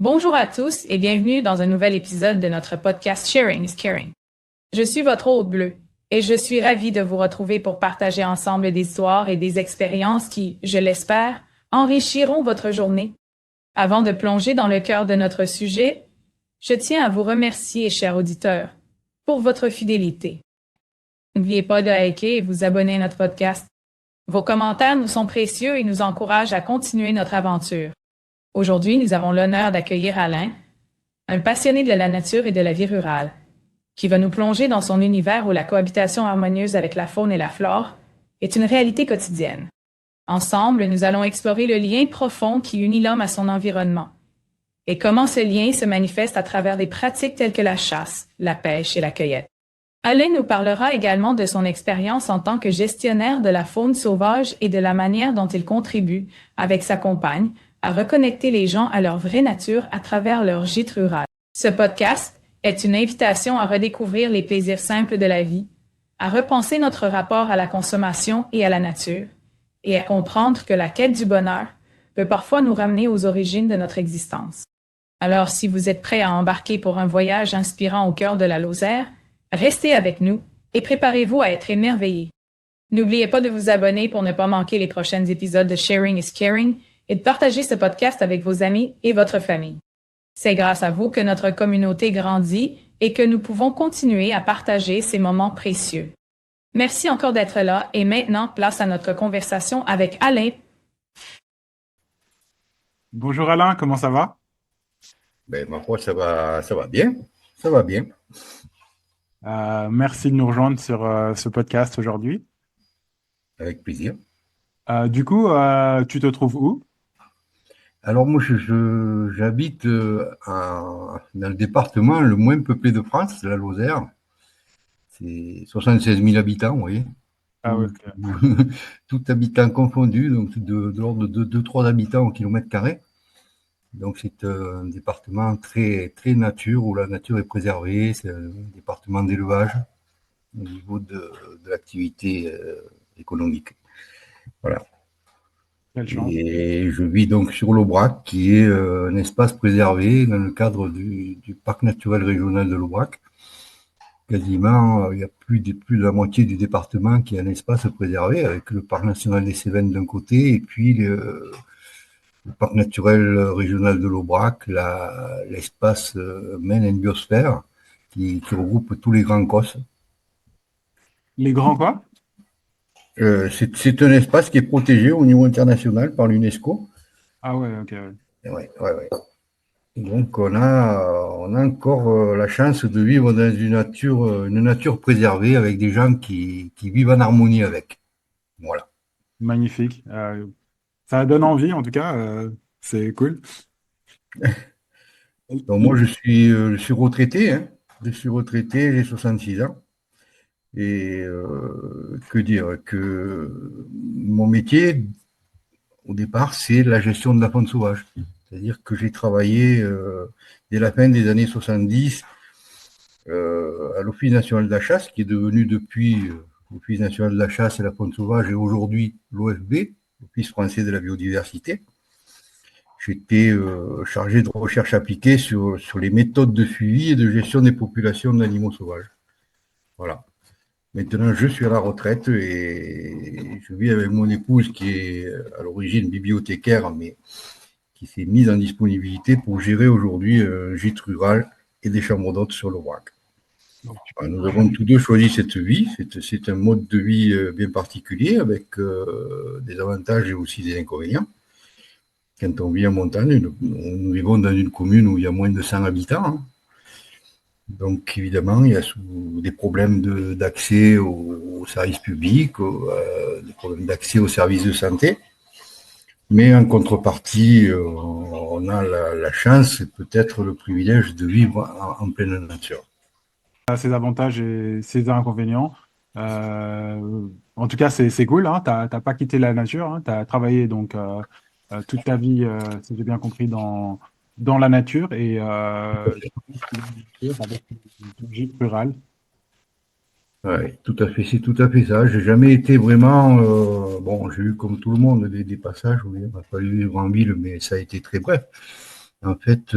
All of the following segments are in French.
Bonjour à tous et bienvenue dans un nouvel épisode de notre podcast Sharing is Caring. Je suis votre hôte Bleu et je suis ravie de vous retrouver pour partager ensemble des histoires et des expériences qui, je l'espère, enrichiront votre journée. Avant de plonger dans le cœur de notre sujet, je tiens à vous remercier, chers auditeurs, pour votre fidélité. N'oubliez pas de liker et vous abonner à notre podcast. Vos commentaires nous sont précieux et nous encouragent à continuer notre aventure. Aujourd'hui, nous avons l'honneur d'accueillir Alain, un passionné de la nature et de la vie rurale, qui va nous plonger dans son univers où la cohabitation harmonieuse avec la faune et la flore est une réalité quotidienne. Ensemble, nous allons explorer le lien profond qui unit l'homme à son environnement et comment ce lien se manifeste à travers des pratiques telles que la chasse, la pêche et la cueillette. Alain nous parlera également de son expérience en tant que gestionnaire de la faune sauvage et de la manière dont il contribue, avec sa compagne, à reconnecter les gens à leur vraie nature à travers leur gîte rural. Ce podcast est une invitation à redécouvrir les plaisirs simples de la vie, à repenser notre rapport à la consommation et à la nature, et à comprendre que la quête du bonheur peut parfois nous ramener aux origines de notre existence. Alors, si vous êtes prêt à embarquer pour un voyage inspirant au cœur de la Lozère, restez avec nous et préparez-vous à être émerveillés. N'oubliez pas de vous abonner pour ne pas manquer les prochains épisodes de Sharing is Caring et de partager ce podcast avec vos amis et votre famille. C'est grâce à vous que notre communauté grandit et que nous pouvons continuer à partager ces moments précieux. Merci encore d'être là et maintenant, place à notre conversation avec Alain. Bonjour Alain, comment ça va? Ma foi, ça va bien. Ça va bien. Merci de nous rejoindre sur ce podcast aujourd'hui. Avec plaisir. Tu te trouves où? Alors, moi, j'habite dans le département le moins peuplé de France, la Lozère. C'est 76 000 habitants, vous voyez. Ah ouais, Tout habitant confondu, donc de l'ordre de 2-3 habitants au kilomètre carré. Donc, c'est un département très, très nature, où la nature est préservée. C'est un département d'élevage au niveau de l'activité économique. Voilà. quelle chance. Et je vis donc sur l'Aubrac, qui est un espace préservé dans le cadre du parc naturel régional de l'Aubrac. Quasiment, il y a plus de la moitié du département qui est un espace préservé, avec le parc national des Cévennes d'un côté, et puis le parc naturel régional de l'Aubrac, l'espace Maine and Biosphère, qui regroupe tous les grands cosses. Les grands quoi? C'est un espace qui est protégé au niveau international par l'UNESCO. Ah ouais, ok. Ouais. Ouais. Donc on a encore la chance de vivre dans une nature préservée avec des gens qui vivent en harmonie avec. Voilà. Magnifique. Ça donne envie en tout cas, c'est cool. Donc moi je suis retraité, hein. Je suis retraité, j'ai 66 ans. Et que dire que mon métier au départ c'est la gestion de la faune sauvage. C'est-à-dire que j'ai travaillé dès la fin des années 70 à l'Office national de la chasse, qui est devenu depuis l'Office national de la chasse et la faune sauvage, et aujourd'hui l'OFB, l'Office français de la biodiversité. J'étais chargé de recherche appliquée sur les méthodes de suivi et de gestion des populations d'animaux sauvages. Voilà. Maintenant, je suis à la retraite et je vis avec mon épouse qui est à l'origine bibliothécaire, mais qui s'est mise en disponibilité pour gérer aujourd'hui un gîte rural et des chambres d'hôtes sur l'Aubrac. Nous avons tous deux choisi cette vie. C'est un mode de vie bien particulier avec des avantages et aussi des inconvénients. Quand on vit en montagne, nous vivons dans une commune où il y a moins de 100 habitants. Hein. Donc évidemment, il y a des problèmes d'accès aux services publics, des problèmes d'accès aux services de santé. Mais en contrepartie, on a la chance et peut-être le privilège de vivre en pleine nature. Ses avantages et ses inconvénients. En tout cas, c'est cool, hein. T'as pas quitté la nature, hein. Tu as travaillé donc toute ta vie, si j'ai bien compris, dans la nature et avec le gîte rural. Ouais, tout à fait, c'est tout à fait ça. J'ai jamais été vraiment. Bon, j'ai eu comme tout le monde des passages où il m'a fallu vivre en ville, mais ça a été très bref. En fait,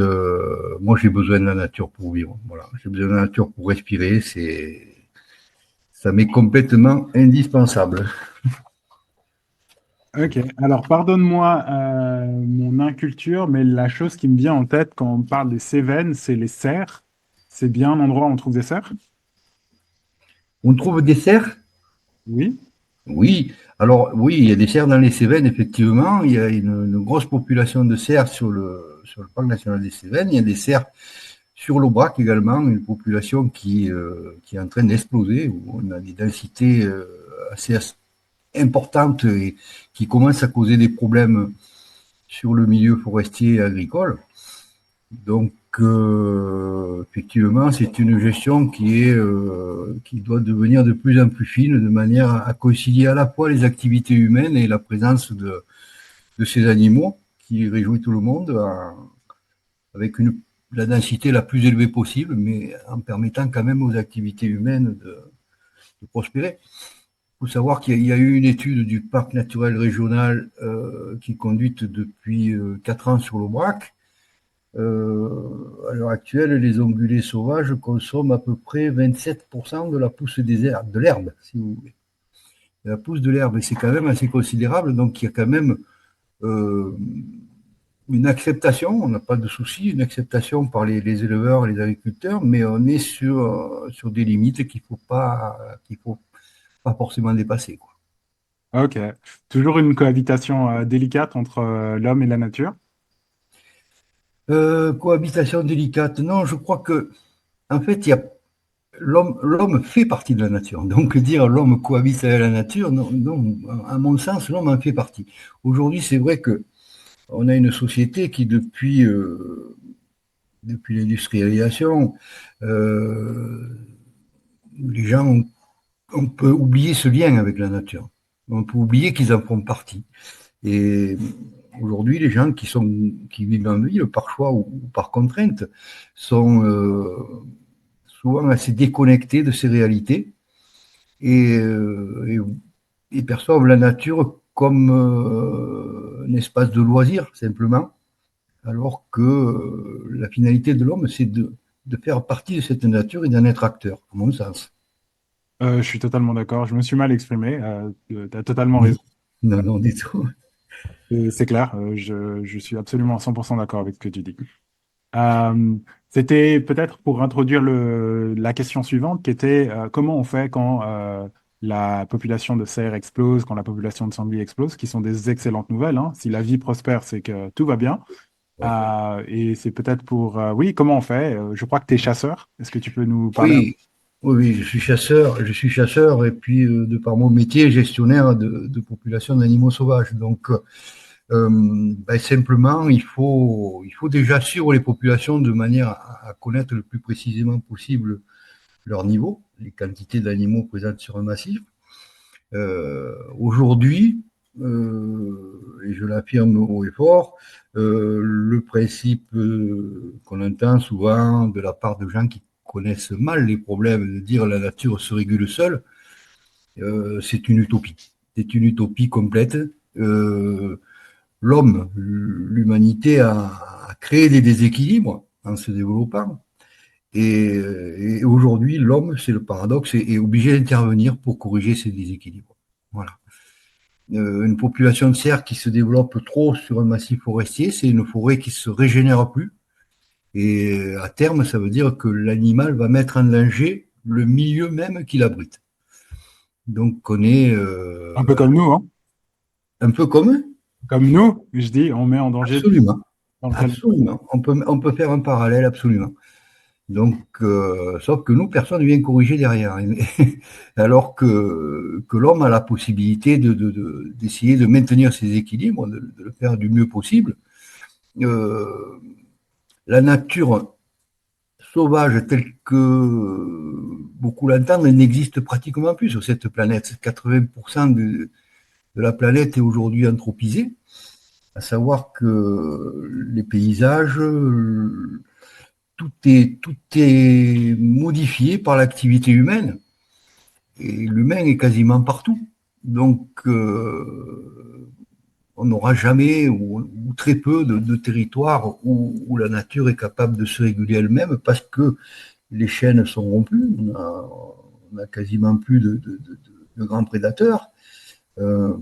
moi, j'ai besoin de la nature pour vivre. Voilà, j'ai besoin de la nature pour respirer. Ça m'est complètement indispensable. Ok, alors pardonne-moi mon inculture, mais la chose qui me vient en tête quand on parle des Cévennes, c'est les cerfs. C'est bien un endroit où on trouve des cerfs? On trouve des cerfs? Oui. Oui. Alors, oui, il y a des cerfs dans les Cévennes, effectivement. Il y a une grosse population de cerfs sur le parc national des Cévennes. Il y a des cerfs sur l'Aubrac également, une population qui est en train d'exploser, où on a des densités assez importantes et qui commencent à causer des problèmes sur le milieu forestier et agricole. Donc, effectivement, c'est une gestion qui doit devenir de plus en plus fine, de manière à concilier à la fois les activités humaines et la présence de ces animaux, qui réjouit tout le monde, avec la densité la plus élevée possible, mais en permettant quand même aux activités humaines de prospérer. Il faut savoir qu'il y a eu une étude du parc naturel régional qui est conduite depuis 4 ans sur l'Aubrac. À l'heure actuelle, les ongulés sauvages consomment à peu près 27% de la pousse des herbes, de l'herbe, si vous voulez. La pousse de l'herbe, et c'est quand même assez considérable, donc il y a quand même euh, une acceptation, on n'a pas de souci, une acceptation par les éleveurs, les agriculteurs, mais on est sur des limites qu'il faut pas forcément dépasser, quoi. Ok. Toujours une cohabitation délicate entre l'homme et la nature. Cohabitation délicate, non, je crois que, en fait, l'homme fait partie de la nature. Donc dire l'homme cohabite avec la nature, non, non, à mon sens, l'homme en fait partie. Aujourd'hui, c'est vrai que on a une société qui, depuis l'industrialisation, euh, les gens on peut oublier ce lien avec la nature. On peut oublier qu'ils en font partie. Et aujourd'hui, les gens qui vivent en ville, par choix ou par contrainte, sont souvent assez déconnectés de ces réalités et perçoivent la nature comme un espace de loisir, simplement, alors que la finalité de l'homme, c'est de faire partie de cette nature et d'en être acteur, à mon sens. Je suis totalement d'accord. Je me suis mal exprimé. Tu as totalement raison. Non, non, du tout. C'est clair. Je suis absolument à 100% d'accord avec ce que tu dis. Euh, C'était peut-être pour introduire la question suivante qui était comment on fait quand la population de cerfs explose, quand la population de sangliers explose, qui sont des excellentes nouvelles, hein. Si la vie prospère, c'est que tout va bien. Et c'est peut-être pour... oui, comment on fait? Je crois que tu es chasseur. Est-ce que tu peux nous parler un peu? Oui, oui, oui, je suis chasseur et puis de par mon métier, gestionnaire de populations d'animaux sauvages. Donc, ben, simplement, il faut déjà suivre les populations de manière à connaître le plus précisément possible leur niveau, les quantités d'animaux présentes sur un massif. Aujourd'hui, et je l'affirme haut et fort, le principe qu'on entend souvent de la part de gens qui connaissent mal les problèmes de dire la nature se régule seule, c'est une utopie. C'est une utopie complète. Euh, l'humanité a créé des déséquilibres en se développant. Et aujourd'hui, l'homme, c'est le paradoxe, est obligé d'intervenir pour corriger ces déséquilibres. Voilà. Une population de cerfs qui se développe trop sur un massif forestier, c'est une forêt qui se régénère plus. Et à terme, ça veut dire que l'animal va mettre en danger le milieu même qu'il abrite. Donc, on est Un peu comme nous, hein? un peu comme eux. Comme nous, je dis, on met en danger Absolument. dans le tel. Absolument. On peut faire un parallèle, absolument. Donc, sauf que nous, personne ne vient corriger derrière. Alors que l'homme a la possibilité d'essayer de maintenir ses équilibres, de le faire du mieux possible. Euh, la nature sauvage telle que beaucoup l'entendent n'existe pratiquement plus sur cette planète. 80% de la planète est aujourd'hui anthropisée, à savoir que les paysages, tout est modifié par l'activité humaine. Et l'humain est quasiment partout. Donc, on n'aura jamais ou très peu de territoires où la nature est capable de se réguler elle-même parce que les chaînes sont rompues. On a quasiment plus de grands prédateurs. Euh,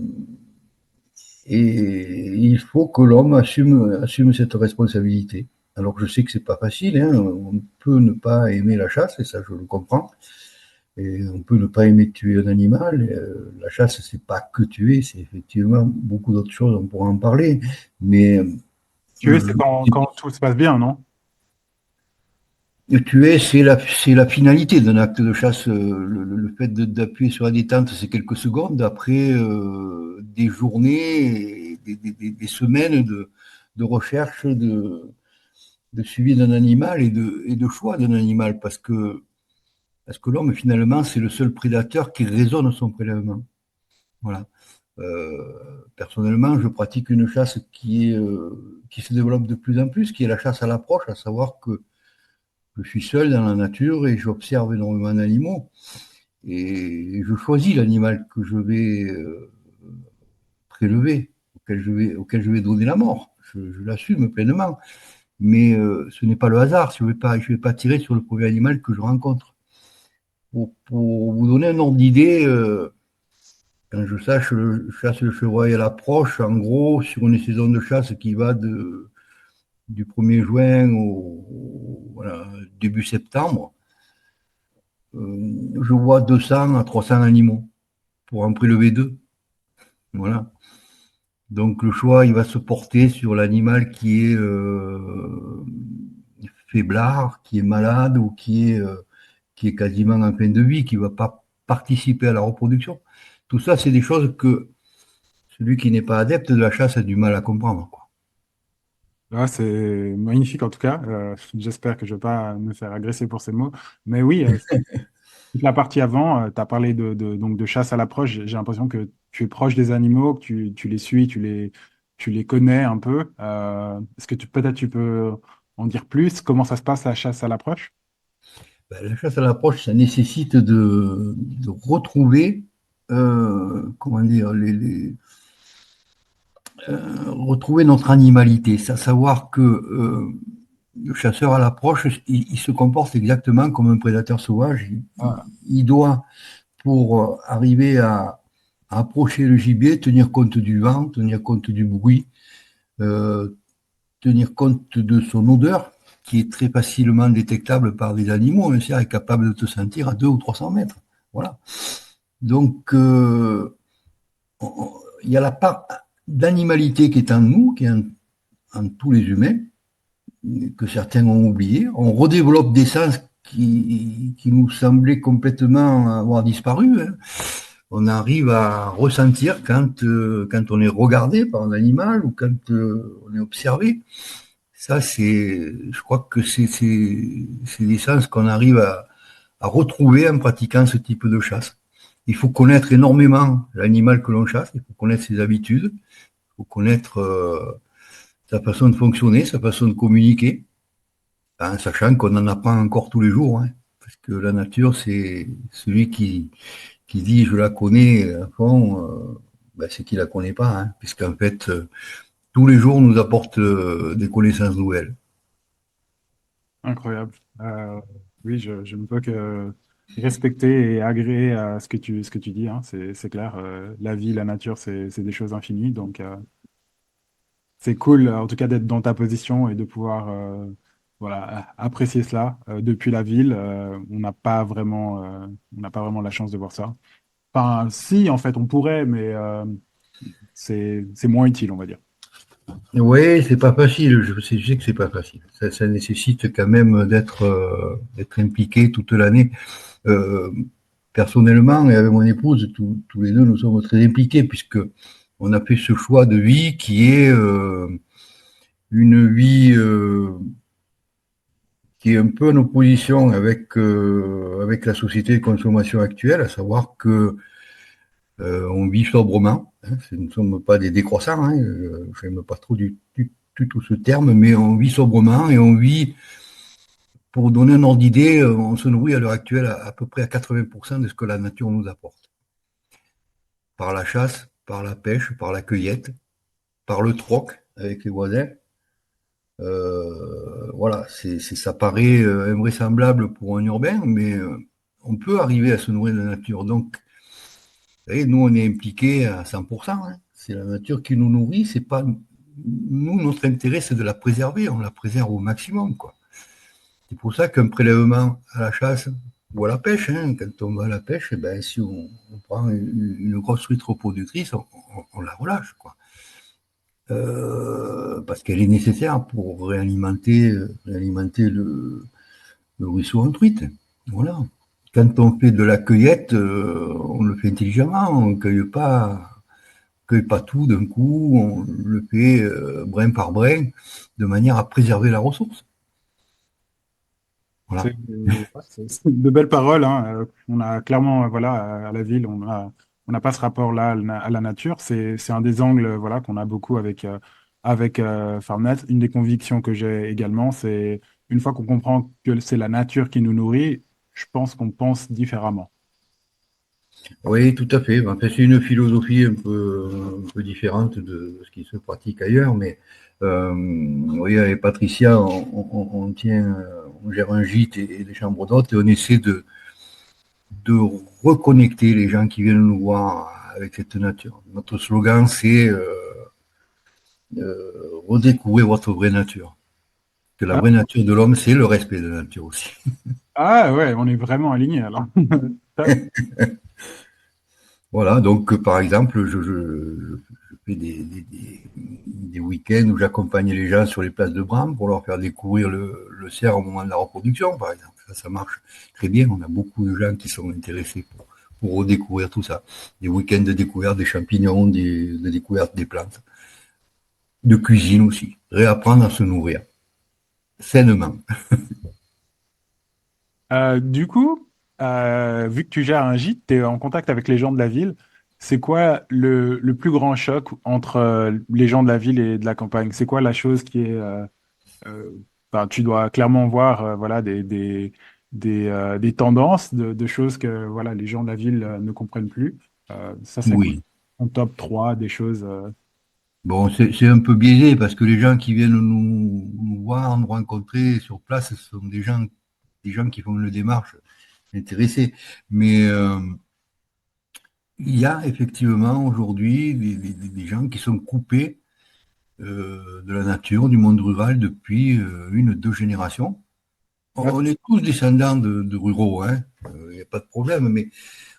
et il faut que l'homme assume cette responsabilité. Alors je sais que c'est pas facile, hein, on peut ne pas aimer la chasse, et ça je le comprends. Et on peut ne pas aimer tuer un animal. La chasse, c'est pas que tuer, c'est effectivement beaucoup d'autres choses, on pourra en parler. Mais Tuer, c'est quand tout se passe bien, non? tuer, c'est la finalité d'un acte de chasse. Le fait d'appuyer sur la détente, c'est quelques secondes. Après des journées, des semaines de recherche, de suivi d'un animal et de choix d'un animal. Parce que l'homme, finalement, c'est le seul prédateur qui raisonne son prélèvement. Voilà. Personnellement, je pratique une chasse qui se développe de plus en plus, qui est la chasse à l'approche, à savoir que je suis seul dans la nature et j'observe énormément d'animaux. Et je choisis l'animal que je vais prélever, auquel je vais donner la mort. Je l'assume pleinement. Mais ce n'est pas le hasard. Je ne vais pas tirer sur le premier animal que je rencontre. Pour vous donner un ordre d'idée, quand je chasse le chevreuil à l'approche, en gros, sur une saison de chasse qui va du 1er juin voilà, début septembre, je vois 200 à 300 animaux pour en prélever deux. Voilà. Donc le choix, il va se porter sur l'animal qui est faiblard, qui est malade ou qui est quasiment en fin de vie, qui ne va pas participer à la reproduction. Tout ça, c'est des choses que celui qui n'est pas adepte de la chasse a du mal à comprendre, quoi. Ah, c'est magnifique en tout cas. J'espère que je ne vais pas me faire agresser pour ces mots. Mais oui, toute la partie avant, tu as parlé donc de chasse à l'approche. J'ai l'impression que tu es proche des animaux, que tu les suis, tu les connais un peu. Est-ce que peut-être tu peux en dire plus? Comment ça se passe la chasse à l'approche? Ben, la chasse à l'approche, ça nécessite de retrouver, comment dire, retrouver notre animalité. Savoir que le chasseur à l'approche, il se comporte exactement comme un prédateur sauvage. Ah, Il doit, pour arriver à approcher le gibier, tenir compte du vent, tenir compte du bruit, euh, tenir compte de son odeur, qui est très facilement détectable par des animaux. Un cerf est capable de te sentir à 200 ou 300 mètres. Voilà. Donc, il y a la part d'animalité qui est en nous, qui est en tous les humains, que certains ont oublié. On redéveloppe des sens qui nous semblaient complètement avoir disparu, hein. On arrive à ressentir quand on est regardé par un animal ou quand on est observé. Ça, je crois que c'est des sens qu'on arrive à retrouver en pratiquant ce type de chasse. Il faut connaître énormément l'animal que l'on chasse, il faut connaître ses habitudes, il faut connaître sa façon de fonctionner, sa façon de communiquer, en sachant qu'on n'en apprend encore tous les jours, hein, parce que la nature, c'est celui qui dit je la connais à fond, ben, c'est qu'il la connaît pas, hein, puisqu'en fait, tous les jours nous apporte des connaissances nouvelles. incroyable. Oui, je ne peux que respecter et agréer à ce que tu dis, hein. C'est clair. La vie, la nature, c'est des choses infinies. Donc, c'est cool, en tout cas, d'être dans ta position et de pouvoir voilà, apprécier cela. Depuis la ville, on n'a pas vraiment la chance de voir ça. Enfin, si, en fait, on pourrait, mais c'est moins utile, on va dire. Oui, c'est pas facile. Je sais que c'est pas facile. Ça nécessite quand même d'être impliqué toute l'année. Euh, Personnellement, et avec mon épouse, tous les deux, nous sommes très impliqués puisque on a fait ce choix de vie qui est une vie qui est un peu en opposition avec la société de consommation actuelle, à savoir que on vit sobrement, hein, nous ne sommes pas des décroissants, hein, je n'aime pas trop du tout ce terme, mais on vit sobrement et on vit pour donner un ordre d'idée, on se nourrit à l'heure actuelle à peu près à 80% de ce que la nature nous apporte. Par la chasse, par la pêche, par la cueillette, par le troc avec les voisins. Voilà, ça paraît invraisemblable pour un urbain, mais on peut arriver à se nourrir de la nature. Donc, vous voyez, nous, on est impliqués à 100%. Hein. C'est la nature qui nous nourrit. C'est pas nous, notre intérêt, c'est de la préserver. On la préserve au maximum, quoi. C'est pour ça qu'un prélèvement à la chasse ou à la pêche, hein, quand on va à la pêche, eh ben, si on prend une grosse truite reproductrice, on la relâche, quoi. Parce qu'elle est nécessaire pour réalimenter le ruisseau en truite. Voilà. Quand on fait de la cueillette, on le fait intelligemment, on ne cueille pas tout d'un coup, on le fait brin par brin, de manière à préserver la ressource. Voilà. C'est de belles paroles, hein. On a clairement, voilà, à la ville, on n'a pas ce rapport-là à la nature. C'est un des angles, voilà, qu'on a beaucoup avec Farmnet. Une des convictions que j'ai également, c'est une fois qu'on comprend que c'est la nature qui nous nourrit, je pense qu'on pense différemment. Oui, tout à fait. En fait, c'est une philosophie un peu différente de ce qui se pratique ailleurs, mais oui, avec Patricia, on gère un gîte et des chambres d'hôtes et on essaie de reconnecter les gens qui viennent nous voir avec cette nature. Notre slogan, c'est redécouvrez votre vraie nature. Que la Ah, vraie nature de l'homme, c'est le respect de la nature aussi. ah ouais, on est vraiment alignés alors. Top. Voilà, donc par exemple, je fais des week-ends où j'accompagne les gens sur les places de Bram pour leur faire découvrir le cerf au moment de la reproduction, par exemple. Ça marche très bien. On a beaucoup de gens qui sont intéressés pour redécouvrir tout ça. Des week-ends de découverte des champignons, de découverte des plantes, de cuisine aussi. Réapprendre à se nourrir sainement. Du coup, vu que tu gères un gîte, tu es en contact avec les gens de la ville. C'est quoi le plus grand choc entre les gens de la ville et de la campagne? C'est quoi la chose qui est... enfin, tu dois clairement voir voilà, des tendances, de choses que voilà, les gens de la ville ne comprennent plus. Ça serait quoi Oui. ton top 3 des choses Bon, c'est un peu biaisé parce que les gens qui viennent nous voir, nous rencontrer sur place, ce sont des gens qui font une démarche intéressée. Mais il y a effectivement aujourd'hui des gens qui sont coupés de la nature, du monde rural depuis une, deux générations. Ouais. On est tous descendants de ruraux, hein, il n'y a pas de problème, mais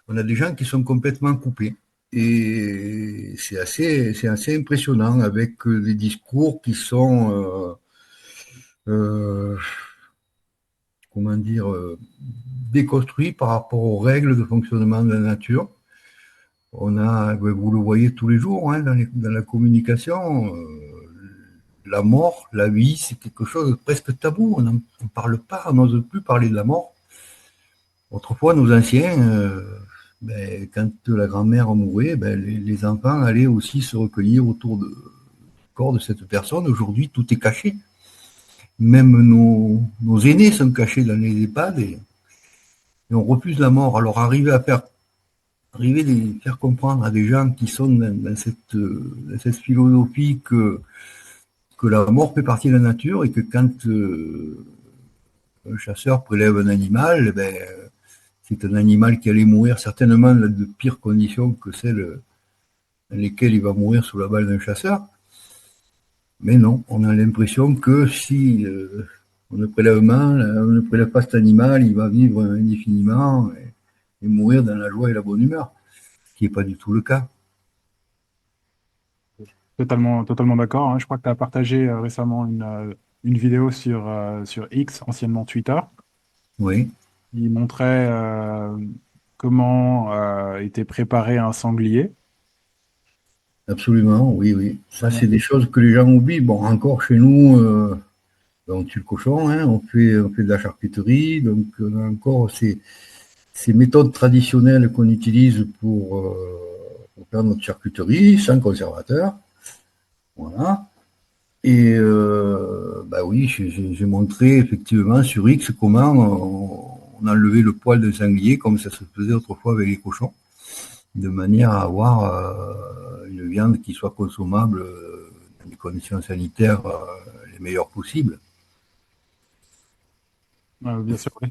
on a des gens qui sont complètement coupés. Et c'est assez impressionnant avec des discours qui sont, euh, comment dire, déconstruits par rapport aux règles de fonctionnement de la nature. Vous le voyez tous les jours hein, dans la communication, la mort, la vie, c'est quelque chose de presque tabou. On n'en parle pas, on n'ose plus parler de la mort. Autrefois, nos anciens, ben, quand la grand-mère mourait, ben, les enfants allaient aussi se recueillir autour du corps de cette personne. Aujourd'hui, tout est caché. Même nos aînés sont cachés dans les EHPAD et on refuse la mort. Alors, arriver à les faire comprendre à des gens qui sont dans cette philosophie que la mort fait partie de la nature et que quand un chasseur prélève un animal, eh ben, c'est un animal qui allait mourir certainement dans de pires conditions que celles dans lesquelles il va mourir sous la balle d'un chasseur. Mais non, on a l'impression que si on ne prélève pas cet animal, il va vivre indéfiniment et mourir dans la joie et la bonne humeur, ce qui n'est pas du tout le cas. Totalement, totalement d'accord, hein. Je crois que tu as partagé récemment une vidéo sur X, anciennement Twitter, Oui, qui montrait comment était préparé un sanglier. absolument, oui, oui. Ça, Vraiment. c'est des choses que les gens oublient. Bon, encore chez nous, on tue le cochon, hein, on fait de la charcuterie, donc on a encore ces méthodes traditionnelles qu'on utilise pour faire notre charcuterie, sans conservateur. Voilà. Et bah oui, j'ai montré effectivement sur X comment on enlevait le poil d'un sanglier comme ça se faisait autrefois avec les cochons, de manière à avoir une viande qui soit consommable dans des conditions sanitaires les meilleures possibles. Bien sûr, oui,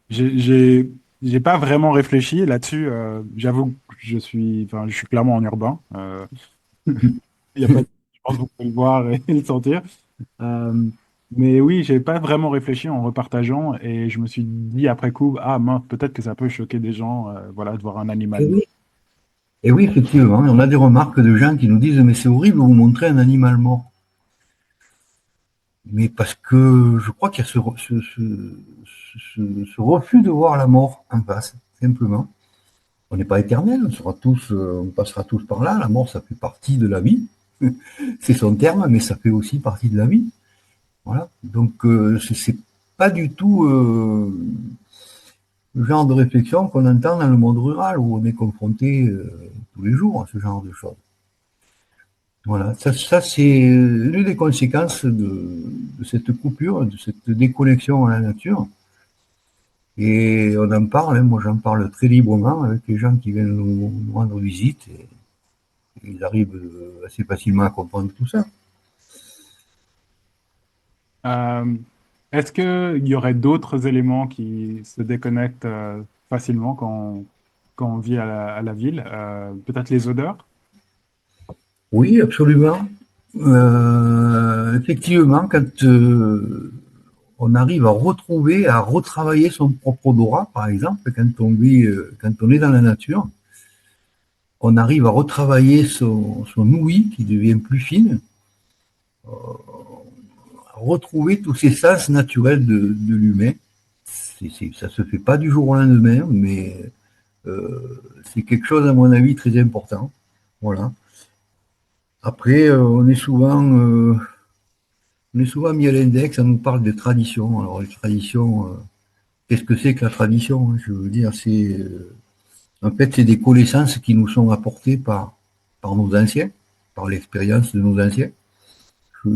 j'ai j'ai- j'ai pas vraiment réfléchi là-dessus. J'avoue que enfin, je suis clairement en urbain. Il y a pas, je pense que vous pouvez le voir et le sentir. Euh, mais oui, j'ai pas vraiment réfléchi en repartageant et je me suis dit après coup, ah mince, peut-être que ça peut choquer des gens, voilà, de voir un Et animal mort. oui, et oui, effectivement, on a des remarques de gens qui nous disent mais c'est horrible, vous montrez un animal mort. Mais parce que je crois qu'il y a ce refus de voir la mort en face, simplement. On n'est pas éternel, on passera tous par là. La mort, ça fait partie de la vie. C'est son terme, mais ça fait aussi partie de la vie. Voilà. Donc, c'est pas du tout le genre de réflexion qu'on entend dans le monde rural où on est confronté tous les jours à ce genre de choses. Voilà. Ça c'est l'une des conséquences de cette coupure, de cette déconnexion à la nature. Et on en parle, hein, moi j'en parle très librement avec les gens qui viennent nous rendre visite. Et ils arrivent assez facilement à comprendre tout ça. Euh, Est-ce qu'il y aurait d'autres éléments qui se déconnectent facilement quand on vit à la ville? Peut-être les odeurs? Oui, absolument. Effectivement, quand on arrive à retrouver, à retravailler son propre odorat, par exemple, quand on est dans la nature, on arrive à retravailler son ouïe qui devient plus fine, à retrouver tous ces sens naturels de l'humain. Ça se fait pas du jour au lendemain, mais c'est quelque chose, à mon avis, très important. Voilà. Après, on est souvent mis à l'index, on nous parle des traditions. Alors, les traditions, qu'est-ce que c'est que la tradition? Je veux dire, en fait, c'est des connaissances qui nous sont apportées par nos anciens, par l'expérience de nos anciens.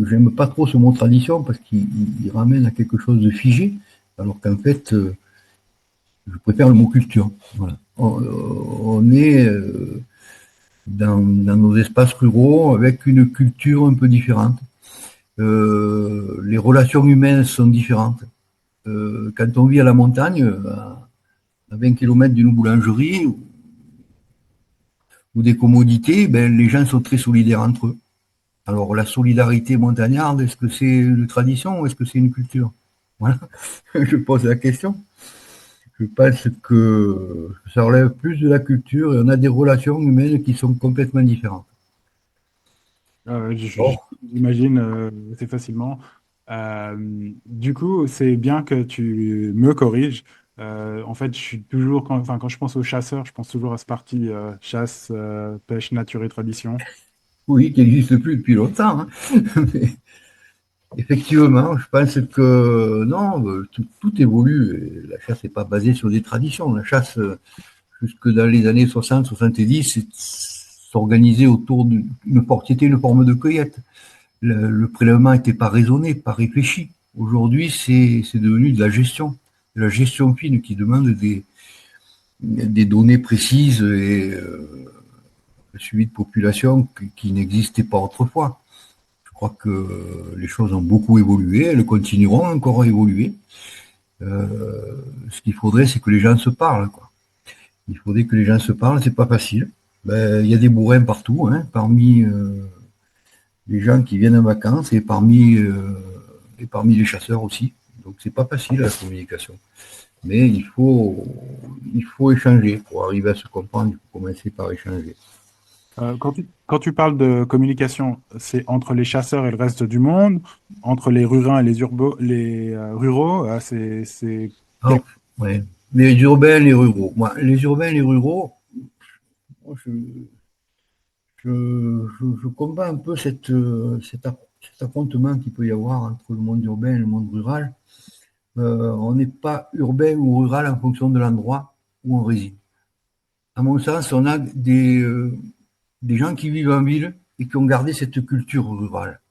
J'aime pas trop ce mot tradition parce qu'il ramène à quelque chose de figé, alors qu'en fait, je préfère le mot culture. Voilà. On est dans nos espaces ruraux avec une culture un peu différente. Les relations humaines sont différentes. Quand on vit à la montagne, à 20 km d'une boulangerie ou des commodités, ben, les gens sont très solidaires entre eux. Alors la solidarité montagnarde, est-ce que c'est une tradition ou est-ce que c'est une culture? Voilà, je pose la question. Je pense que ça relève plus de la culture et on a des relations humaines qui sont complètement différentes. Bon. J'imagine assez facilement. Du coup, c'est bien que tu me corriges. En fait, je suis toujours, enfin, quand je pense aux chasseurs, je pense toujours à ce parti chasse, pêche, nature et tradition. Oui, qui n'existe plus depuis longtemps, hein. Mais effectivement, je pense que non, tout évolue. Et la chasse n'est pas basée sur des traditions. La chasse, jusque dans les années 60-70, s'organisait autour c'était une forme de cueillette. Le prélèvement n'était pas raisonné, pas réfléchi. Aujourd'hui, c'est devenu de la gestion fine qui demande des données précises et le suivi de population qui n'existait pas autrefois. Je crois que les choses ont beaucoup évolué, elles continueront encore à évoluer. Ce qu'il faudrait, c'est que les gens se parlent, quoi. Il faudrait que les gens se parlent, c'est pas facile. Ben, il y a des bourrins partout, hein, parmi les gens qui viennent en vacances et parmi les chasseurs aussi. Donc c'est pas facile la communication. Mais il faut échanger. Pour arriver à se comprendre, il faut commencer par échanger. Quand tu parles de communication, c'est entre les chasseurs et le reste du monde, entre les ruraux et les ruraux, Ah, ouais. Les urbains, les ruraux. Moi, les urbains, les ruraux, moi, je combats un peu cet affrontement qu'il peut y avoir entre le monde urbain et le monde rural. On n'est pas urbain ou rural en fonction de l'endroit où on réside. À mon sens, on a des gens qui vivent en ville et qui ont gardé cette culture rurale.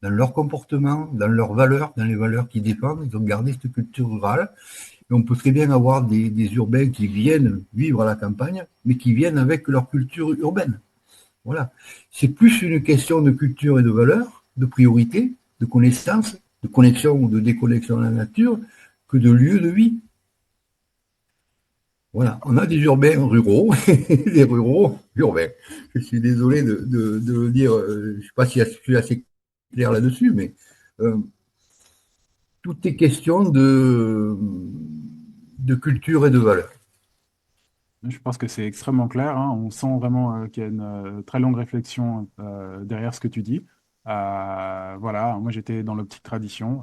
dans leur comportement, dans leurs valeurs, dans les valeurs qu'ils défendent. Ils ont gardé cette culture rurale. Et on peut très bien avoir des urbains qui viennent vivre à la campagne, mais qui viennent avec leur culture urbaine. Voilà. C'est plus une question de culture et de valeurs, de priorité, de connaissance, de connexion ou de déconnexion à la nature, que de lieu de vie. Voilà, on a des urbains ruraux et des ruraux urbains. Je suis désolé de le dire, je ne sais pas si je suis assez clair là-dessus, mais euh, tout est question de culture et de valeur. Je pense que c'est extrêmement clair, hein. On sent vraiment qu'il y a une très longue réflexion derrière ce que tu dis. Voilà, moi j'étais dans l'optique tradition.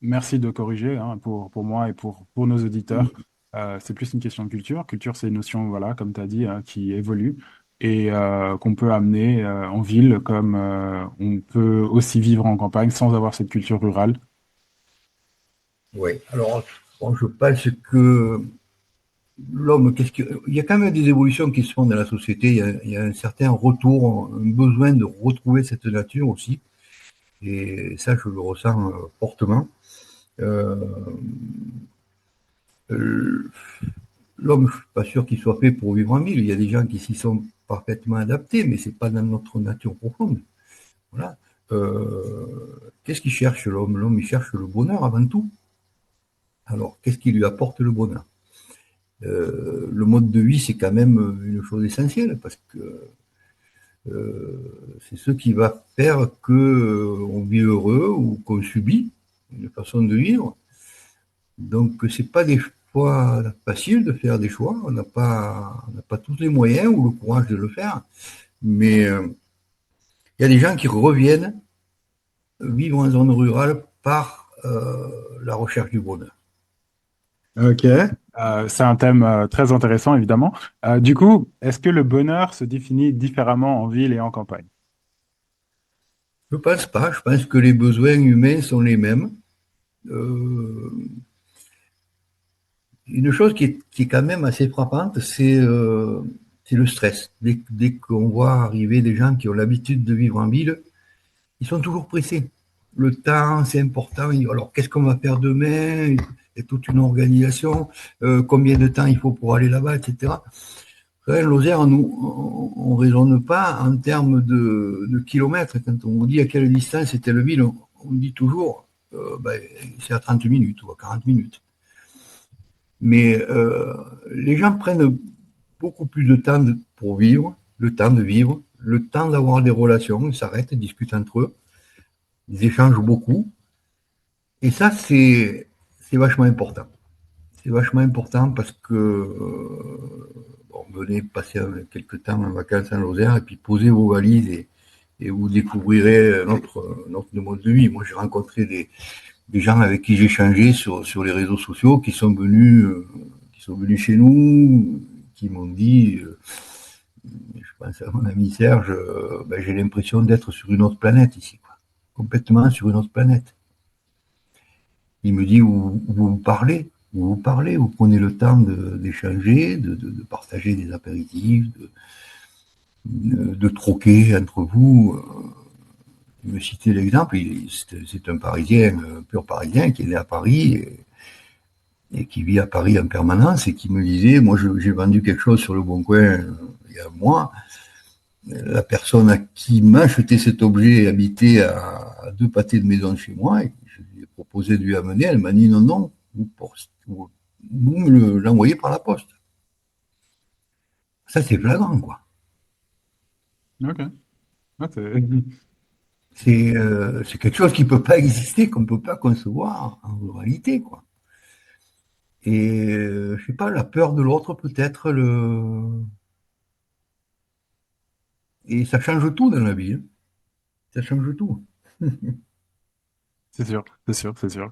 Merci de corriger, hein, pour moi et pour nos auditeurs. C'est plus une question de culture. Culture, c'est une notion, voilà, comme tu as dit, hein, qui évolue et qu'on peut amener en ville comme on peut aussi vivre en campagne sans avoir cette culture rurale. Oui, alors bon, je pense que l'homme, il y a quand même des évolutions qui se font dans la société. Il y a un certain retour, un besoin de retrouver cette nature aussi. Et ça, je le ressens fortement. Euh, euh, L'homme, je ne suis pas sûr qu'il soit fait pour vivre en ville. Il y a des gens qui s'y sont parfaitement adaptés, mais ce n'est pas dans notre nature profonde. Voilà. Qu'est-ce qu'il cherche l'homme? L'homme, il cherche le bonheur avant tout. Alors, qu'est-ce qui lui apporte le bonheur? Le mode de vie, c'est quand même une chose essentielle parce que c'est ce qui va faire que on vit heureux ou qu'on subit une façon de vivre. Donc, c'est pas des choix faciles de faire des choix. On n'a pas tous les moyens ou le courage de le faire. Mais il y a des gens qui reviennent vivre en zone rurale par la recherche du bonheur. Ok. C'est un thème très intéressant, évidemment. Du coup, est-ce que le bonheur se définit différemment en ville et en campagne? Je pense pas. Je pense que les besoins humains sont les mêmes. Euh, une chose qui est quand même assez frappante, c'est le stress. Dès qu'on voit arriver des gens qui ont l'habitude de vivre en ville, ils sont toujours pressés. Le temps, c'est important. Alors, qu'est-ce qu'on va faire demain? Il y a toute une organisation. Combien de temps il faut pour aller là-bas, etc. Lozère, nous, on ne raisonne pas en termes de kilomètres. Quand on vous dit à quelle distance est telle ville, on dit toujours ben, c'est à 30 minutes ou à 40 minutes. Mais les gens prennent beaucoup plus de temps pour vivre, le temps de vivre, le temps d'avoir des relations, ils s'arrêtent, ils discutent entre eux, ils échangent beaucoup. Et ça, c'est vachement important. C'est vachement important parce que bon, venez passer quelques temps en vacances en Lozère et puis posez vos valises et vous découvrirez notre mode de vie. Moi, j'ai rencontré des gens avec qui j'ai échangé sur les réseaux sociaux qui sont venus chez nous, qui m'ont dit, je pense à mon ami Serge, ben, j'ai l'impression d'être sur une autre planète ici, quoi. Complètement sur une autre planète. Il me dit, vous prenez le temps d'échanger, de partager des apéritifs, de troquer entre vous. Il me citait l'exemple, c'est un Parisien, un pur Parisien, qui est né à Paris et qui vit à Paris en permanence et qui me disait, moi j'ai vendu quelque chose sur le Bon Coin il y a un mois, la personne à qui m'a acheté cet objet habitait à 2 pâtés de maison de chez moi et je lui ai proposé de lui amener, elle m'a dit non, non, vous me l'envoyez par la poste. Ça c'est flagrant, quoi. Ok. Ah, C'est quelque chose qui ne peut pas exister, qu'on ne peut pas concevoir en réalité, quoi. Et je sais pas, la peur de l'autre peut-être, et ça change tout dans la vie, hein. Ça change tout. c'est sûr, c'est sûr, c'est sûr.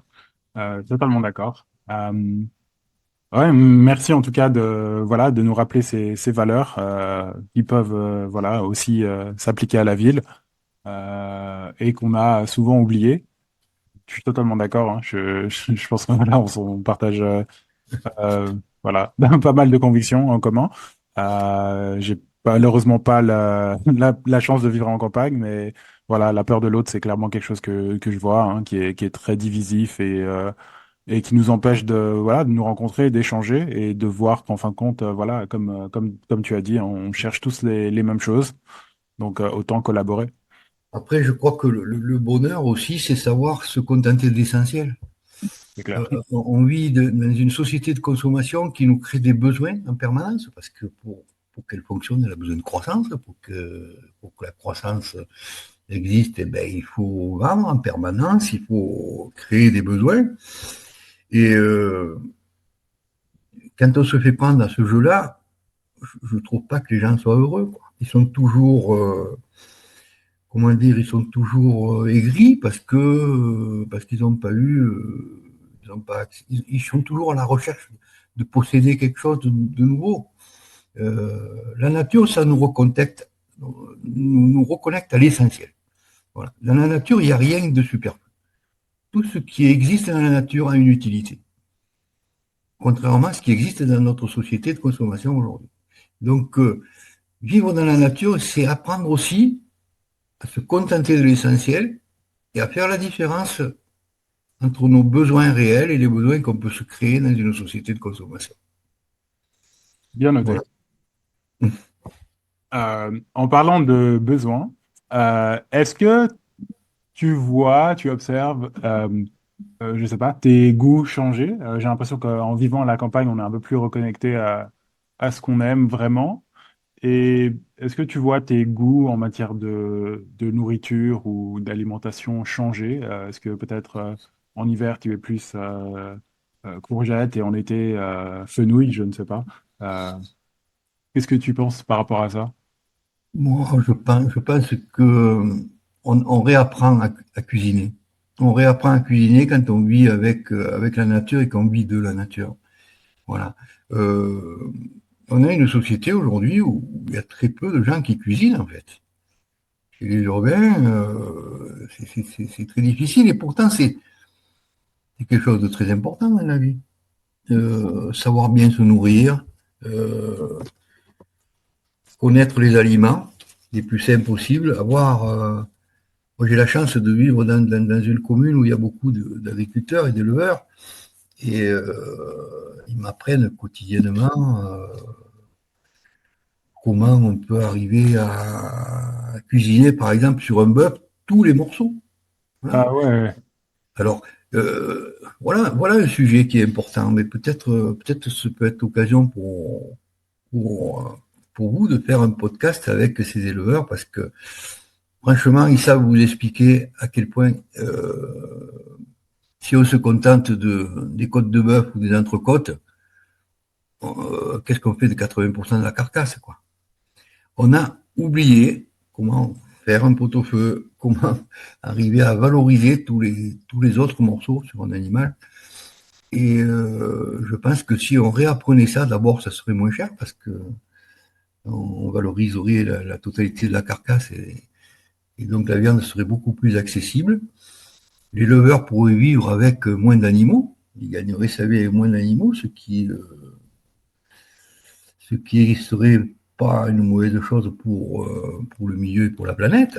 Totalement d'accord. Ouais, merci en tout cas voilà, de nous rappeler ces valeurs qui peuvent voilà, aussi s'appliquer à la ville et qu'on a souvent oubliées. Je suis totalement d'accord, hein. Je pense que voilà, on partage euh, voilà, pas mal de convictions en commun. J'ai malheureusement pas la chance de vivre en campagne, mais voilà, la peur de l'autre, c'est clairement quelque chose que je vois, hein, qui est très divisif et qui nous empêche voilà, de nous rencontrer, d'échanger et de voir qu'en fin de compte, voilà, comme tu as dit, on cherche tous les mêmes choses, donc autant collaborer. Après, je crois que le bonheur aussi, c'est savoir se contenter de l'essentiel. C'est clair. On vit dans une société de consommation qui nous crée des besoins en permanence, parce que pour qu'elle fonctionne, elle a besoin de croissance. Pour que la croissance existe, eh ben, il faut vendre en permanence, il faut créer des besoins. Et quand on se fait prendre à ce jeu-là, je ne trouve pas que les gens soient heureux, quoi. Ils sont toujours, comment dire, ils sont toujours aigris parce qu'ils n'ont pas eu, ils n'ont pas, ils sont toujours à la recherche de posséder quelque chose de nouveau. La nature, ça nous reconnecte à l'essentiel. Voilà. Dans la nature, il n'y a rien de superflu. Tout ce qui existe dans la nature a une utilité, contrairement à ce qui existe dans notre société de consommation aujourd'hui. Donc, vivre dans la nature, c'est apprendre aussi à se contenter de l'essentiel et à faire la différence entre nos besoins réels et les besoins qu'on peut se créer dans une société de consommation. Bien noté. Voilà. En parlant de besoins, est-ce que tu observes, je sais pas, tes goûts changer? J'ai l'impression qu'en vivant à la campagne, on est un peu plus reconnecté à ce qu'on aime vraiment. Et est-ce que tu vois tes goûts en matière de nourriture ou d'alimentation changer? Est-ce que peut-être en hiver, tu es plus courgette et en été, fenouil, je ne sais pas. Euh, Qu'est-ce que tu penses par rapport à ça? Moi, je pense que on réapprend à cuisiner. On réapprend à cuisiner quand on vit avec la nature et qu'on vit de la nature. Voilà. Euh, on a une société aujourd'hui où il y a très peu de gens qui cuisinent, en fait. Chez les urbains, c'est très difficile et pourtant c'est quelque chose de très important dans la vie. Savoir bien se nourrir, euh, connaître les aliments les plus sains possibles, moi, j'ai la chance de vivre dans une commune où il y a beaucoup d'agriculteurs et d'éleveurs et ils m'apprennent quotidiennement comment on peut arriver à cuisiner, par exemple, sur un bœuf, tous les morceaux. Voilà. Ah ouais, Alors, voilà un sujet qui est important, mais peut-être ce peut être l'occasion pour, pour vous de faire un podcast avec ces éleveurs parce que franchement, ils savent vous expliquer à quel point si on se contente des côtes de bœuf ou des entrecôtes, qu'est-ce qu'on fait de 80% de la carcasse, quoi? On a oublié comment faire un pot-au-feu, comment arriver à valoriser tous les autres morceaux sur un animal. Et je pense que si on réapprenait ça, d'abord, ça serait moins cher parce que on valoriserait la totalité de la carcasse et donc la viande serait beaucoup plus accessible. L'éleveur pourrait vivre avec moins d'animaux. Il gagnerait sa vie avec moins d'animaux, ce qui serait pas une mauvaise chose pour le milieu et pour la planète.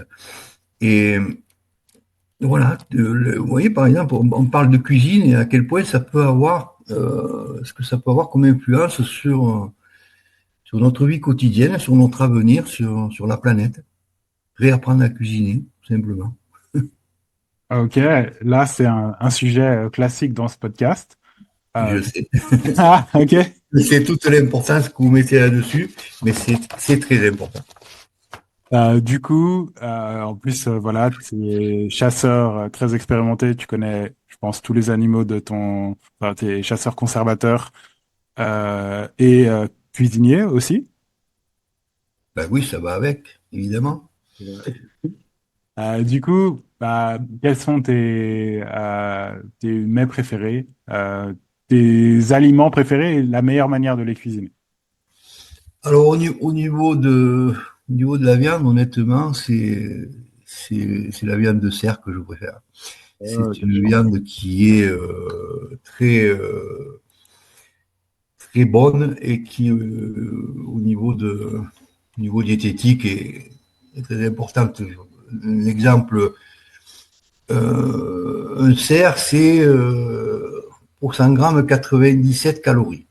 Et voilà, vous voyez, par exemple, on parle de cuisine et à quel point ça peut avoir, ce que ça peut avoir comme influence sur notre vie quotidienne, sur notre avenir, sur la planète. Réapprendre à cuisiner, tout simplement. ok. Là, c'est un sujet classique dans ce podcast. Je Euh, sais. ah, ok. C'est toute l'importance que vous mettez là-dessus, mais c'est très important. Du coup, en plus, voilà, tu es chasseur très expérimenté. Tu connais, je pense, tous les animaux de ton. Enfin, tu es chasseur conservateur et cuisinier aussi. Ben oui, ça va avec, évidemment. Du coup, quels sont tes mets préférés, tes aliments préférés et la meilleure manière de les cuisiner? Alors, au niveau de la viande, honnêtement, c'est la viande de cerf que je préfère. C'est Ok. une viande qui est très bonne et qui, au niveau au niveau diététique est très importante. Un exemple, un cerf, c'est pour 100 grammes 97 calories.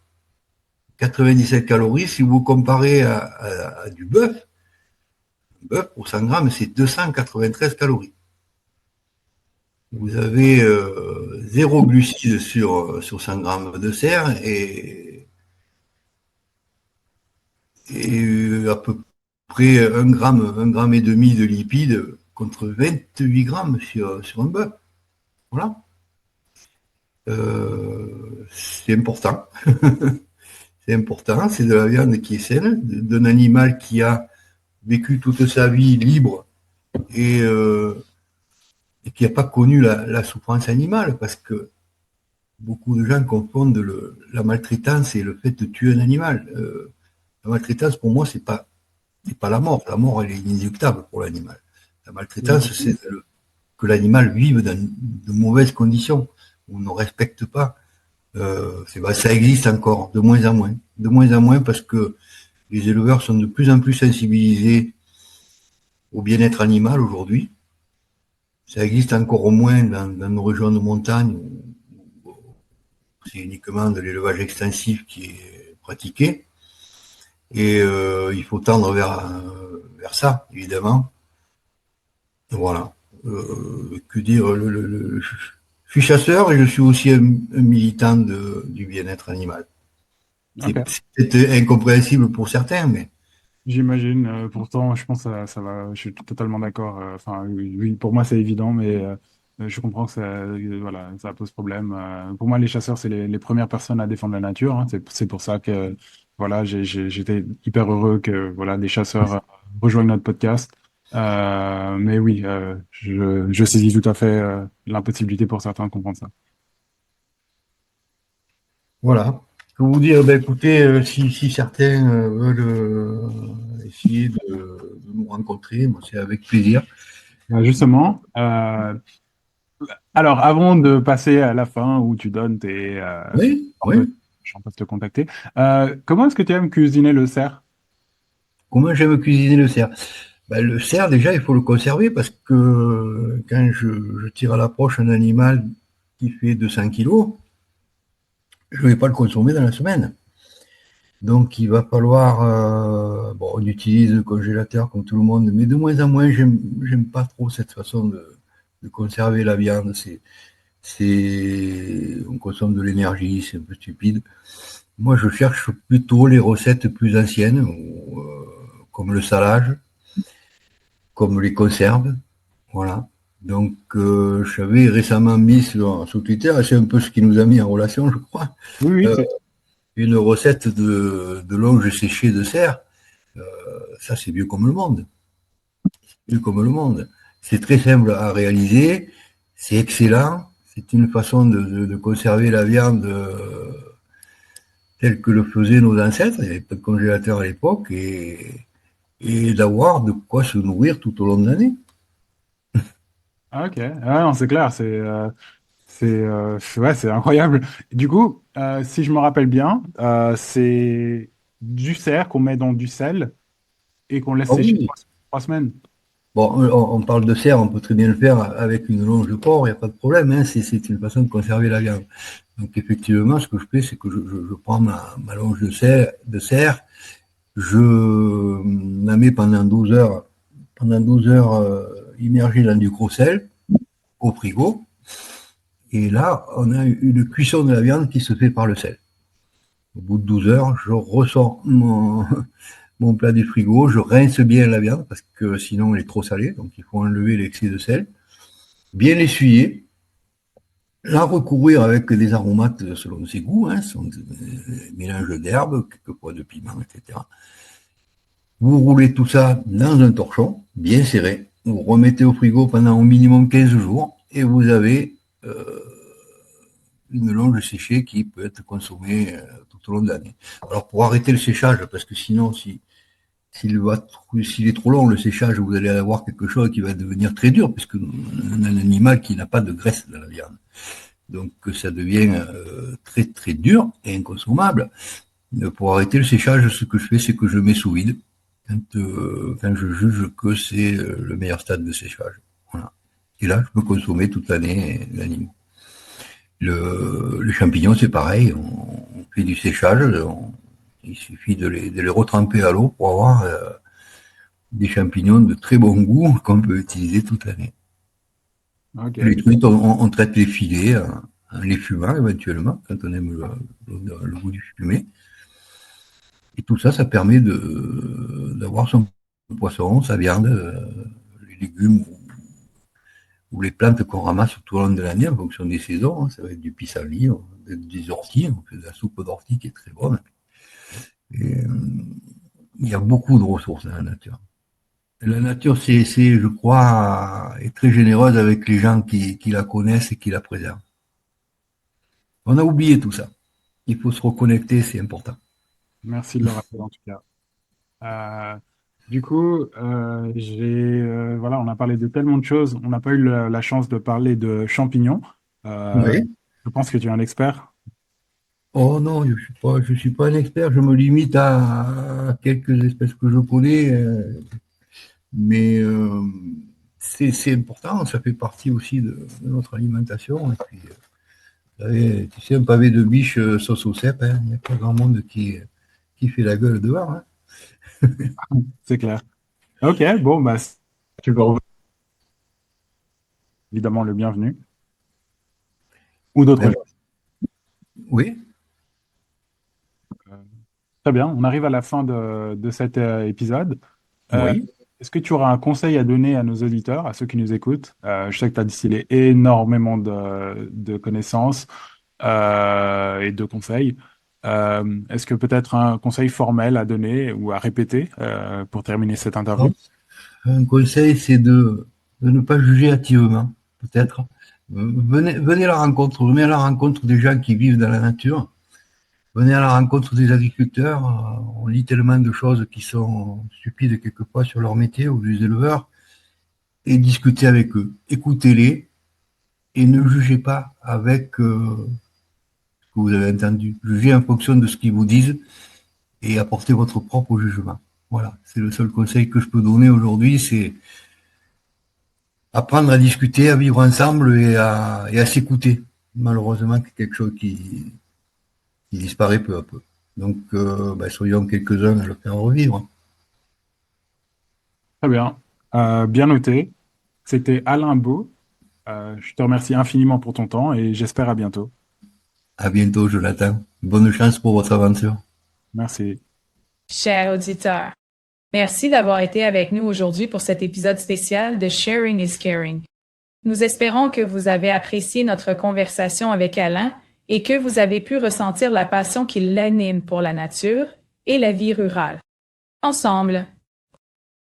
97 calories, si vous comparez à du bœuf, pour 100 grammes, c'est 293 calories. Vous avez 0 glucides sur 100 grammes de cerf et à peu près un gramme et demi de lipides contre 28 grammes sur un bœuf. Voilà. C'est important. C'est important. C'est de la viande qui est saine, d'un animal qui a vécu toute sa vie libre et qui n'a pas connu la souffrance animale, parce que beaucoup de gens confondent la maltraitance et le fait de tuer un animal. La maltraitance, pour moi, c'est pas la mort. La mort, elle est inéluctable pour l'animal. La maltraitance, c'est que l'animal vive dans de mauvaises conditions. On ne respecte pas. Ça existe encore, de moins en moins. De moins en moins parce que les éleveurs sont de plus en plus sensibilisés au bien-être animal aujourd'hui. Ça existe encore au moins dans nos régions de montagne où c'est uniquement de l'élevage extensif qui est pratiqué. Et il faut tendre vers ça, évidemment. Voilà. Que dire, je suis chasseur et je suis aussi un militant du bien-être animal. C'est Ok. peut-être incompréhensible pour certains, mais J'imagine. Pourtant, je pense que ça va. Je suis totalement d'accord. Enfin, oui, oui, pour moi, c'est évident, mais je comprends que voilà, ça pose problème. Pour moi, les chasseurs, c'est les premières personnes à défendre la nature, hein. C'est pour ça que voilà, j'étais hyper heureux que voilà, des chasseurs rejoignent notre podcast. Mais oui, je saisis tout à fait l'impossibilité pour certains de comprendre ça. voilà. Je peux vous dire, ben, écoutez, si certains veulent essayer de nous rencontrer, moi, c'est avec plaisir. Justement, alors avant de passer à la fin où tu donnes Oui, on peut, oui. on peut te contacter. Comment est-ce que tu aimes cuisiner le cerf? Comment j'aime cuisiner le cerf? Ben, le cerf, déjà, il faut le conserver parce que quand je tire à l'approche un animal qui fait 200 kilos, je ne vais pas le consommer dans la semaine. Donc, il va falloir, bon, on utilise le congélateur comme tout le monde, mais de moins en moins, j'aime pas trop cette façon de conserver la viande. On consomme de l'énergie, c'est un peu stupide. Moi, je cherche plutôt les recettes plus anciennes, comme le salage, comme les conserves. Voilà. Donc, j'avais récemment mis sur Twitter, et c'est un peu ce qui nous a mis en relation, je crois, Oui, oui, euh, une recette de longe séchée de cerf. Ça, c'est vieux comme le monde. Vieux comme le monde. C'est très simple à réaliser, c'est excellent, c'est une façon de conserver la viande telle que le faisaient nos ancêtres. Il n'y avait pas de congélateur à l'époque et d'avoir de quoi se nourrir tout au long de l'année. ah, ok. Ah, non, c'est clair, ouais, c'est incroyable. Du coup, si je me rappelle bien, c'est du cerf qu'on met dans du sel et qu'on laisse Ah sécher oui. 3 semaines. Bon, on parle de cerf, on peut très bien le faire avec une longe de porc, il n'y a pas de problème, hein, c'est une façon de conserver la viande. Donc effectivement, ce que je fais, c'est que je prends ma longe de cerf, je la mets pendant 12 heures immergée dans du gros sel au frigo, et là, on a une cuisson de la viande qui se fait par le sel. Au bout de 12 heures, je ressors mon plat du frigo, je rince bien la viande parce que sinon elle est trop salée, donc il faut enlever l'excès de sel, bien l'essuyer, la recouvrir avec des aromates selon ses goûts, hein, mélange d'herbes, quelquefois de piment, etc. Vous roulez tout ça dans un torchon, bien serré, vous remettez au frigo pendant au minimum 15 jours et vous avez une longe séchée qui peut être consommée tout au long de l'année. Alors pour arrêter le séchage, parce que sinon s'il est trop long, le séchage, vous allez avoir quelque chose qui va devenir très dur, puisque on a un animal qui n'a pas de graisse dans la viande. Donc ça devient très très dur et inconsommable. Pour arrêter le séchage, ce que je fais, c'est que je mets sous vide. quand je juge que c'est le meilleur stade de séchage. Voilà. Et là, je peux consommer toute l'année l'anime. Les champignons, c'est pareil. On fait du séchage. Il suffit de les retremper à l'eau pour avoir des champignons de très bon goût qu'on peut utiliser toute l'année. Ok. Les truites, on traite les filets en les fumant éventuellement, quand on aime le goût du fumé. Et tout ça, ça permet d'avoir son poisson, sa viande, les légumes ou les plantes qu'on ramasse tout au long de l'année en fonction des saisons. Ça va être du pissenlit, des orties. On fait de la soupe d'ortie qui est très bonne. Et, il y a beaucoup de ressources dans la nature. Et la nature, je crois, est très généreuse avec les gens qui la connaissent et qui la préservent. On a oublié tout ça. Il faut se reconnecter, c'est important. Merci de le rappeler en tout cas. Euh, du coup, voilà, on a parlé de tellement de choses. On n'a pas eu la chance de parler de champignons. Euh, Oui. je pense que tu es un expert. Oh non, je suis pas un expert. Je me limite à quelques espèces que je connais, mais c'est important. Ça fait partie aussi de notre alimentation. Et puis, vous savez, tu sais, un pavé de biche sauce au cèpe, hein, il n'y a pas grand monde qui fait la gueule dehors, hein. C'est clair. Ok, bon, bah, tu veux revenir, évidemment le bienvenu. Ou d'autres Ben, gens. oui, Très bien, on arrive à la fin de cet épisode. Euh, oui. Est-ce que tu auras un conseil à donner à nos auditeurs, à ceux qui nous écoutent? Je sais que tu as distillé énormément de connaissances et de conseils. Est-ce que peut-être un conseil formel à donner ou à répéter pour terminer cette interview? Un conseil, c'est de ne pas juger hâtivement, peut-être. Venez à la rencontre des gens qui vivent dans la nature. Venez à la rencontre des agriculteurs. On lit tellement de choses qui sont stupides quelquefois sur leur métier ou des éleveurs et discutez avec eux. Écoutez-les et ne jugez pas avec ce que vous avez entendu. Jugez en fonction de ce qu'ils vous disent et apportez votre propre jugement. Voilà, c'est le seul conseil que je peux donner aujourd'hui, c'est apprendre à discuter, à vivre ensemble et à s'écouter. Malheureusement, c'est quelque chose qui disparaît peu à peu. Donc, soyons quelques-uns à le faire revivre. Très bien. Bien noté. C'était Alain Beau. Je te remercie infiniment pour ton temps et j'espère à bientôt. À bientôt, Jonathan. Bonne chance pour votre aventure. Merci. Chers auditeurs, merci d'avoir été avec nous aujourd'hui pour cet épisode spécial de Sharing is Caring. Nous espérons que vous avez apprécié notre conversation avec Alain et que vous avez pu ressentir la passion qui l'anime pour la nature et la vie rurale. Ensemble,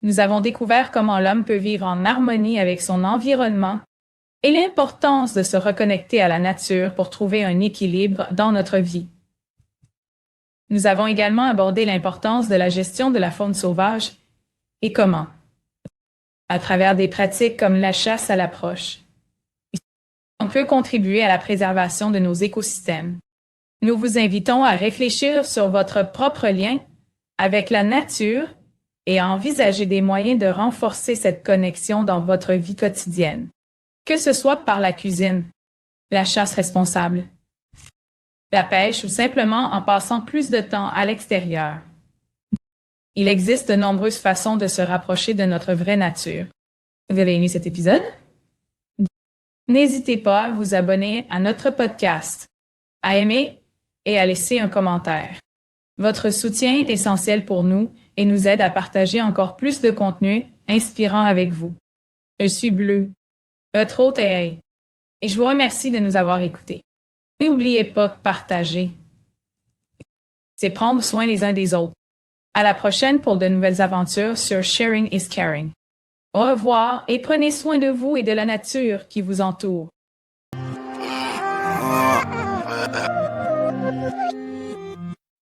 nous avons découvert comment l'homme peut vivre en harmonie avec son environnement et l'importance de se reconnecter à la nature pour trouver un équilibre dans notre vie. Nous avons également abordé l'importance de la gestion de la faune sauvage et comment, à travers des pratiques comme la chasse à l'approche, on peut contribuer à la préservation de nos écosystèmes. Nous vous invitons à réfléchir sur votre propre lien avec la nature et à envisager des moyens de renforcer cette connexion dans votre vie quotidienne, que ce soit par la cuisine, la chasse responsable, la pêche ou simplement en passant plus de temps à l'extérieur. Il existe de nombreuses façons de se rapprocher de notre vraie nature. Vous avez aimé cet épisode? N'hésitez pas à vous abonner à notre podcast, à aimer et à laisser un commentaire. Votre soutien est essentiel pour nous et nous aide à partager encore plus de contenu inspirant avec vous. Je suis Bleu, votre hôte et je vous remercie de nous avoir écoutés. N'oubliez pas que partager, c'est prendre soin les uns des autres. À la prochaine pour de nouvelles aventures sur Sharing is Caring. Au revoir et prenez soin de vous et de la nature qui vous entoure.